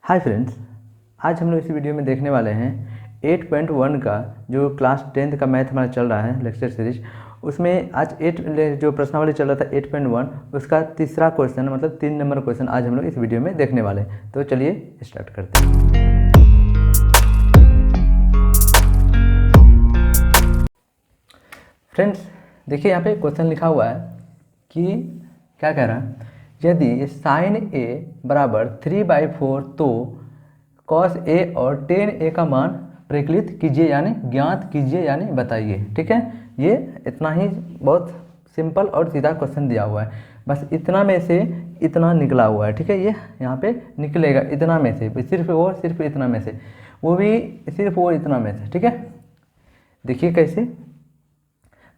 Hi friends, आज हम लोग इस वीडियो में देखने वाले हैं 8.1 का जो क्लास 10th का मैथ हमारा चल रहा है लेक्चर सीरीज। उसमें आज 8 जो प्रश्नावली चल रहा था 8.1 उसका तीसरा क्वेश्चन मतलब 3 नंबर क्वेश्चन आज हम लोग इस वीडियो में देखने वाले हैं। तो चलिए स्टार्ट करते हैं। फ्रेंड्स देखिए यहाँ पे क्वेश्चन लिखा हुआ है कि क्या कह रहा है, यदि साइन ए बराबर 3/4 तो कॉस ए और टेन ए का मान प्रकलित कीजिए यानी ज्ञात कीजिए यानी बताइए। ठीक है, ये इतना ही बहुत सिंपल और सीधा क्वेश्चन दिया हुआ है। बस इतना में से इतना निकला हुआ है। ठीक है, ये यहाँ पे निकलेगा इतना में से, सिर्फ इतना में से, वो भी सिर्फ वो इतना में से। ठीक है, देखिए कैसे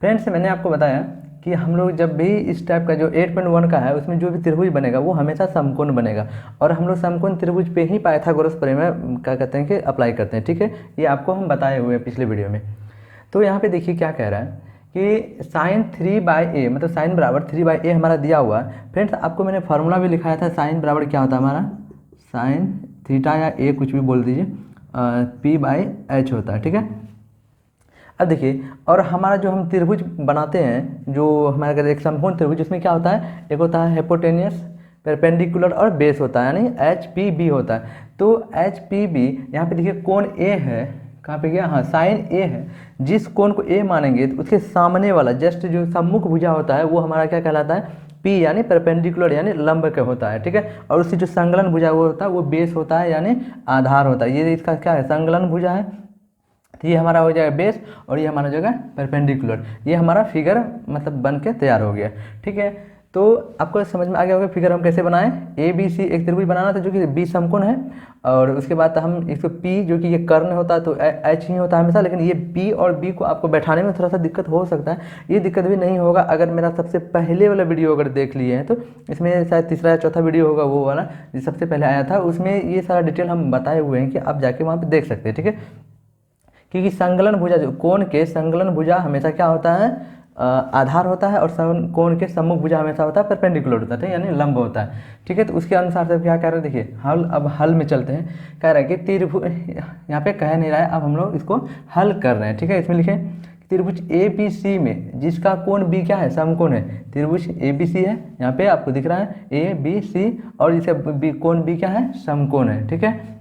फ्रेंड्स, मैंने आपको बताया कि हम लोग जब भी इस टाइप का जो 8.1 का है उसमें जो भी त्रिभुज बनेगा वो हमेशा समकोण बनेगा, और हम लोग समकोण त्रिभुज पे ही पाइथागोरस प्रमेय क्या कहते हैं कि अप्लाई करते हैं। ठीक है, ये आपको हम बताए हुए हैं पिछले वीडियो में। तो यहाँ पे देखिए क्या कह रहा है कि साइन 3/a मतलब साइन बराबर 3/a हमारा दिया हुआ है। फ्रेंड्स आपको मैंने फार्मूला भी लिखाया था, साइन बराबर क्या होता है हमारा, साइन थीटा या a कुछ भी बोल दीजिए, p/h होता है। ठीक है, अब देखिए, और हमारा जो हम त्रिभुज बनाते हैं, जो हमारा अगर एक समकोण त्रिभुज, उसमें क्या होता है, एक होता है हाइपोटेनियस, परपेंडिकुलर और बेस होता है, यानी HPB होता है। तो HPB यहाँ पे देखिए कोण A है, कहाँ पे गया, हाँ साइन A है। जिस कोण को A मानेंगे तो उसके सामने वाला जस्ट जो सम्मुख भुजा होता है वो हमारा क्या कहलाता है, P यानी परपेंडिकुलर यानी लंब का होता है। ठीक है, और उसकी जो संगलन भुजा वो होता है वो बेस होता है यानी आधार होता है। ये इसका क्या है, संगलन भुजा है, तो ये हमारा हो जाएगा बेस और ये हमारा जो है परपेंडिकुलर। ये हमारा फिगर मतलब बन के तैयार हो गया। ठीक है, तो आपको समझ में आ गया होगा फिगर हम कैसे बनाएं। ABC एक त्रिभुज बनाना था जो कि B समकोण है, और उसके बाद हम इसको P जो कि ये कर्ण होता है तो H ही होता है हमेशा, लेकिन ये B और B को आपको बैठाने में थोड़ा सा दिक्कत हो सकता है। ये दिक्कत भी नहीं होगा अगर मेरा सबसे पहले वाला वीडियो अगर देख लिए हैं, तो इसमें शायद तीसरा या चौथा वीडियो होगा वो वाला जो सबसे पहले आया था, उसमें ये सारा डिटेल हम बताए हुए हैं कि आप जाके वहाँ पर देख सकते हैं। ठीक है, क्योंकि संगलन भुजा जो कोण के संगलन भुजा हमेशा क्या होता है, आधार होता है, और कोण के सम्मुख भुजा हमेशा होता है परपेंडिकुलर होता है यानी लंब होता है। ठीक है, तो उसके अनुसार से क्या कह रहे हैं, देखिए हल, अब हल में चलते हैं। कह रहा है कि त्रिभुज, यहाँ पे कह नहीं रहा है, अब हम लोग इसको हल कर रहे हैं। ठीक है, इसमें लिखे त्रिभुज ABC में जिसका कोण B क्या है, समकोण है। त्रिभुज ABC है, यहाँ पे आपको दिख रहा है ABC, और इसका कोण B क्या है, समकोण है। ठीक है,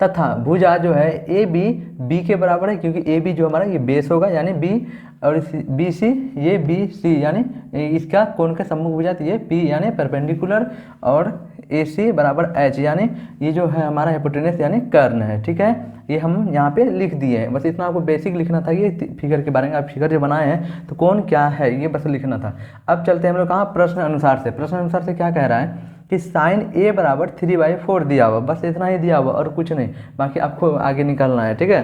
तथा भुजा जो है AB B के बराबर है, क्योंकि AB जो हमारा ये बेस होगा यानी B, और BC ये BC यानी इसका कोण का सम्मुख भुजा तो ये P यानी परपेंडिकुलर, और AC बराबर H यानी ये जो है हमारा हाइपोटेनस यानी कर्ण है। ठीक है, ये हम यहाँ पे लिख दिए हैं। बस इतना आपको बेसिक लिखना था, ये फिगर के बारे में। आप फिगर जो बनाए हैं तो कौन क्या है ये बस लिखना था। अब चलते हैं हम लोग कहाँ, प्रश्न अनुसार से। प्रश्न अनुसार से क्या कह रहा है कि साइन A बराबर 3/4 दिया हुआ, बस इतना ही दिया हुआ और कुछ नहीं, बाकी आपको आगे निकालना है। ठीक है,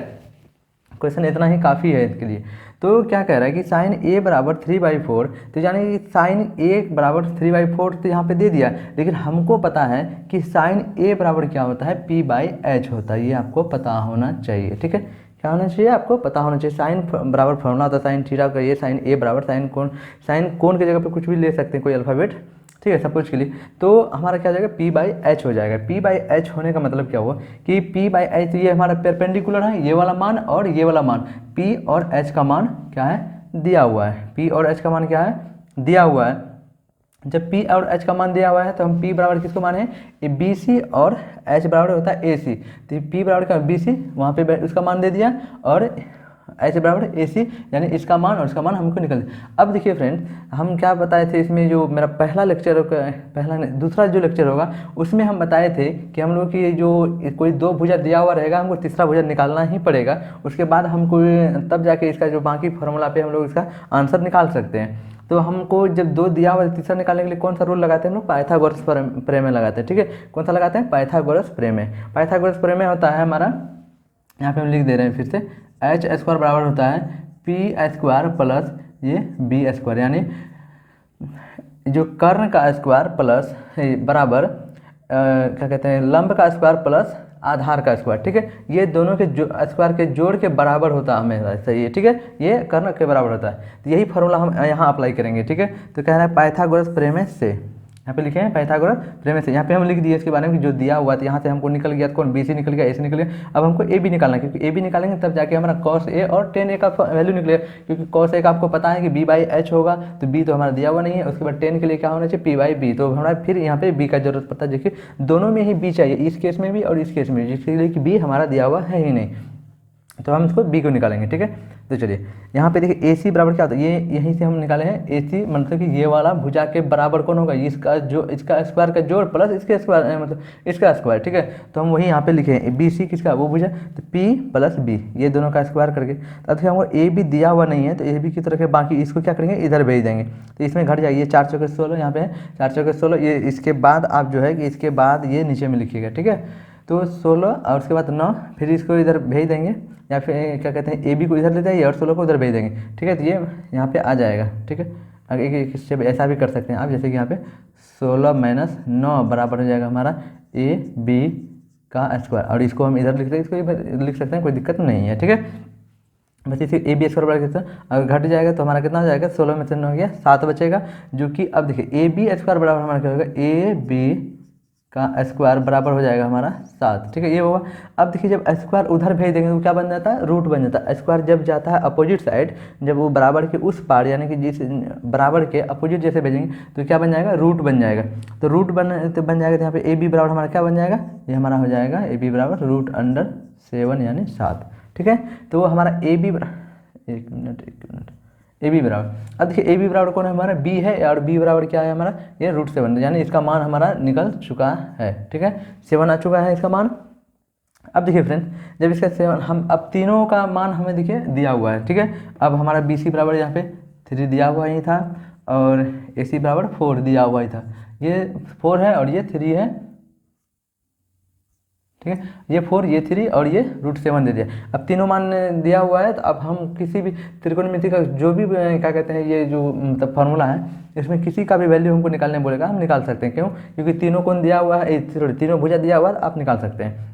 क्वेश्चन इतना ही काफ़ी है इसके लिए। तो क्या कह रहा है कि साइन A बराबर 3/4, तो यानी कि साइन A बराबर 3/4 तो यहाँ पे दे दिया, लेकिन हमको पता है कि साइन A बराबर क्या होता है, P/H होता है। ये आपको पता होना चाहिए। ठीक है, क्या होना चाहिए, आपको पता होना चाहिए। साइन बराबर फॉर्मूला होता है साइन थीटा का, ये साइन A बराबर साइन कोण की जगह पे कुछ भी ले सकते हैं, कोई अल्फ़ाबेट। ठीक है, सब कुछ के लिए। तो हमारा क्या हो जाएगा, P/H हो जाएगा। P/H होने का मतलब क्या हुआ कि P/H, तो ये हमारा परपेंडिकुलर है, ये वाला मान और ये वाला मान, P और H का मान क्या है, दिया हुआ है। P और H का मान क्या है, दिया हुआ है। जब P और H का मान दिया हुआ है तो हम P बराबर किसको माने, BC, और H बराबर होता है AC। तो P बराबर क्या, BC, वहाँ पे उसका मान दे दिया, और H बराबर AC यानी इसका मान और इसका मान हमको निकल दिया। अब देखिए फ्रेंड, हम क्या बताए थे इसमें, जो मेरा पहला लेक्चर पहला नहीं दूसरा जो लेक्चर होगा उसमें हम बताए थे कि हम लोग की जो कोई दो भुजा दिया हुआ रहेगा, हमको तीसरा भुजा निकालना ही पड़ेगा। उसके बाद हमको तब जाके इसका जो बाकी फॉर्मूला पे हम लोग इसका आंसर निकाल सकते हैं। तो हमको जब दो दिया हुआ तीसरा निकालने के लिए कौन सा रूल लगाते हैं हम लोग, पाइथागोरस प्रमेय लगाते हैं। ठीक है, कौन सा लगाते हैं, पाइथागोरस प्रमेय। पाइथागोरस प्रमेय होता है हमारा, यहाँ पे हम लिख दे रहे हैं फिर से, H² बराबर होता है P² प्लस ये B², यानी जो कर्ण का स्क्वायर प्लस बराबर क्या कहते हैं, लंब का स्क्वायर प्लस आधार का स्क्वायर। ठीक है, ये दोनों के स्क्वायर के जोड़ के बराबर होता है हमेशा, सही है। ठीक है, ये कर्ण के बराबर होता है। तो यही फॉर्मूला हम यहाँ अप्लाई करेंगे। ठीक है, तो कह रहा है पाइथागोरस प्रमेय से, यहाँ पे लिखे हैं पाइथागोरस प्रमेय से। यहाँ पे हम लिख दिए इसके बारे में कि जो दिया हुआ था यहाँ से हमको निकल गया कौन, बी सी निकल गया, ए सी निकल गया। अब हमको ए बी निकालना है, क्योंकि ए बी निकालेंगे तब जाके हमारा कॉस ए और टेन ए का वैल्यू निकलेगा। क्योंकि कॉस ए का आपको पता है कि बी बाई एच होगा, तो बी तो हमारा दिया हुआ नहीं है। उसके बाद टेन के लिए क्या होना चाहिए, पी बाई बी। तो हमारा फिर यहाँ पे बी का जरूरत पड़ता है, देखिए दोनों में ही बी चाहिए, इस केस में भी और इस केस में भी, जिसके लिए कि बी हमारा दिया हुआ है ही नहीं, तो हम इसको बी को निकालेंगे। ठीक है, तो चलिए यहाँ पे देखिए ए सी बराबर क्या होता है, ये यहीं से हम निकाले हैं ए सी, मतलब कि ये वाला भुजा के बराबर कौन होगा, इसका जो इसका स्क्वायर का जोड़ प्लस इसके स्क्वायर, मतलब इसका स्क्वायर। ठीक है, तो हम वही यहाँ पे लिखे हैं बी सी किसका, वो भुजा, तो पी प्लस बी, ये दोनों का स्क्वायर करके। अब देखिए हमको ए बी दिया हुआ नहीं है, तो ए बी की तरफ है, बाकी इसको क्या करेंगे, इधर भेज देंगे, तो इसमें घट जाएगी, ये 4 चौके 16 यहाँ पे है, 4 चौके 16, ये इसके बाद आप जो है कि इसके बाद ये नीचे में लिखिएगा। ठीक है, तो 16 और उसके बाद 9, फिर इसको इधर भेज देंगे, या फिर क्या कहते हैं ए बी को इधर ले जाइए और 16 को उधर भेज देंगे। ठीक है, तो ये यहाँ पे आ जाएगा। ठीक है, अगर एक स्टेप ऐसा भी कर सकते हैं आप, जैसे कि यहाँ पे 16 माइनस 9 बराबर हो जाएगा हमारा ए बी का स्क्वायर, और इसको हम इधर लिख सकते हैं, इसको इधर लिख सकते हैं, कोई दिक्कत नहीं है। ठीक है, बस इसे ए बी स्क्वायर बराबर कितना, अगर घट जाएगा तो हमारा कितना हो जाएगा, 16 में से 9 हो गया 7 बचेगा, जो कि अब देखिए ए बी स्क्वायर बराबर हमारा क्या होगा, ए बी का स्क्वायर बराबर हो जाएगा हमारा 7। ठीक है, ये होगा। अब देखिए जब स्क्वायर उधर भेज देंगे तो क्या बन जाता है, रूट बन जाता है। स्क्वायर जब जाता है अपोजिट साइड, जब वो बराबर के उस पार, यानी कि जिस बराबर के अपोजिट जैसे भेजेंगे तो क्या बन जाएगा, रूट बन जाएगा। तो रूट बन जाएगा, तो यहाँ पे ए बी बराबर हमारा क्या बन जाएगा, ये हमारा हो जाएगा ए बी बराबर √7 यानी 7। ठीक है, तो वो हमारा ए बी, एक मिनट, ए बी बराबर, अब देखिए ए बी बराबर कौन है हमारा, बी है, और बी बराबर क्या है हमारा, ये √7, यानी इसका मान हमारा निकल चुका है। ठीक है, 7 आ चुका है इसका मान। अब देखिए फ्रेंड्स, जब इसका 7 हम, अब तीनों का मान हमें देखिए दिया हुआ है। ठीक है, अब हमारा बी सी बराबर यहाँ पे 3 दिया हुआ ही था, और ए सी बराबर 4 दिया हुआ ही था, ये 4 है और ये 3 है। ठीक है, ये 4, ये 3 और ये √7 दे दिया। अब तीनों मान दिया हुआ है, तो अब हम किसी भी त्रिकोणमिति का जो भी क्या कहते हैं, ये जो मतलब फार्मूला है, इसमें किसी का भी वैल्यू हमको निकालने बोलेगा, हम निकाल सकते हैं। क्यों, क्योंकि तीनों कोण दिया हुआ है, तीनों भुजा दिया हुआ है, आप निकाल सकते हैं।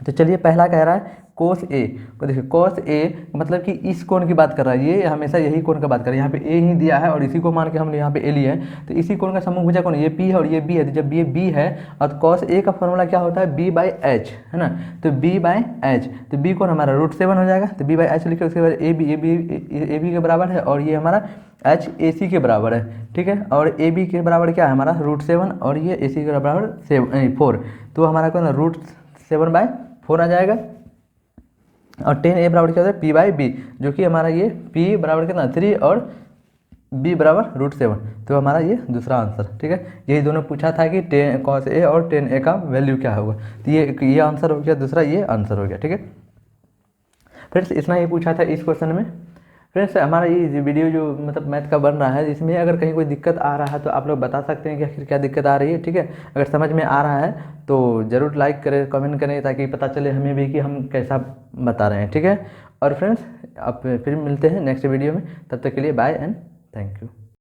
तो चलिए पहला कह रहा है कोस ए को, देखिए कोस ए मतलब कि इस कोण की बात कर रहा है, ये हमेशा यही कोण का बात कर रहा है। यहाँ पे ए ही दिया है और इसी को मान के हमने यहाँ पे ए लिया है, तो इसी कोण का समूह भुजा कौन, ये पी है और ये बी है। तो जब ये बी है और कॉस ए का फॉर्मूला क्या होता है, बी बाई एच, है ना, तो बी बाई एच, तो बी कोण हमारा √7 हो जाएगा, तो बी बाई एच लिखे, उसके बाद ए बी के बराबर है, और ये हमारा एच ए सी के बराबर है। ठीक है, और ए बी के बराबर क्या है हमारा √7, और ये ए सी के बराबर 4, तो हमारा कौन √7/4 आ जाएगा। और 10 ए बराबर क्या होता है, पी बाई बी, जो कि हमारा ये पी बराबर कितना 3 और बी बराबर √7, तो हमारा ये दूसरा आंसर। ठीक है, यही दोनों पूछा था कि 10 cos ए और 10 ए का वैल्यू क्या होगा, तो ये आंसर हो गया, दूसरा ये आंसर हो गया। ठीक है फ्रेंड्स, इतना ही पूछा था इस क्वेश्चन में। फ्रेंड्स, हमारा ये वीडियो जो मतलब मैथ का बन रहा है, इसमें अगर कहीं कोई दिक्कत आ रहा है तो आप लोग बता सकते हैं कि आखिर क्या दिक्कत आ रही है। ठीक है, अगर समझ में आ रहा है तो ज़रूर लाइक करें, कमेंट करें, ताकि पता चले हमें भी कि हम कैसा बता रहे हैं। ठीक है, और फ्रेंड्स अब फिर मिलते हैं नेक्स्ट वीडियो में, तब तक के लिए बाय एंड थैंक यू।